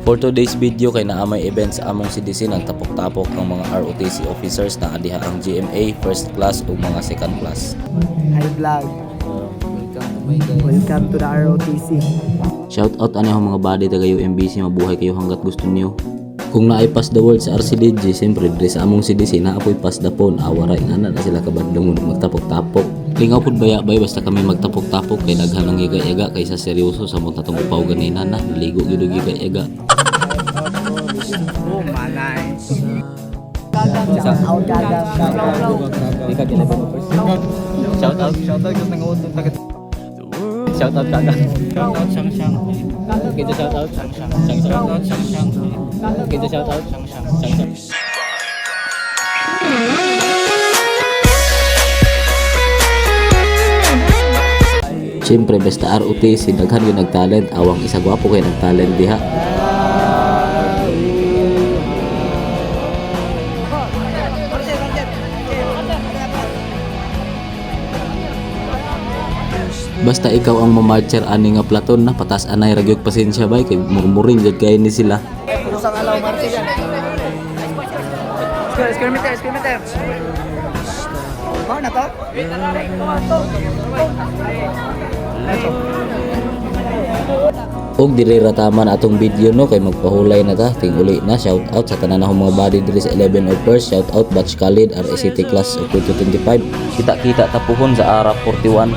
For today's video kay naamay event sa among CDC nagtapok-tapok ng mga ROTC officers na adiha ang GMA, first class o mga second class. Hi vlog. Welcome to the ROTC. Shout out ani mga body taga UMBC, mabuhay kayo hanggat gusto niyo. Kung naay pass the world sa RCDG, siyempre dre sa among CDC naapoy pass the phone, awaray nga na sila kabadlong magtapok-tapok. Lingaw pud baya-bay basta kami magtapok-tapok kay daghan ang giga-yaga kaysa seryoso sa mga tatong upaw ganina na naligo gyud giga-yaga. Oh, manay. Shout out kasi nangutot tagat. Shout out kaga. Shout out Shang. Kita shout out Shang. Shout out Shang. Kita shout out Shang. Siyempre basta ROTC daghan gyud nagtalent, awang isa gwapo kay nagtalent diha. Basta ikaw ang mamarcher ani nga platon na patas anay ragyog pasensya bay kay murmuring jud kay ni sila. Pusang alaw Martin. Skirmiter. Ba na to? Og diri rataman atong video no kay magpahulay na ta ting uli na. Shout out sa tanan akong mga body diri sa 11 Opers. Shout out Batch Khalid RSCT class of 2025. Kita-kita tapuhon sa Arap 41.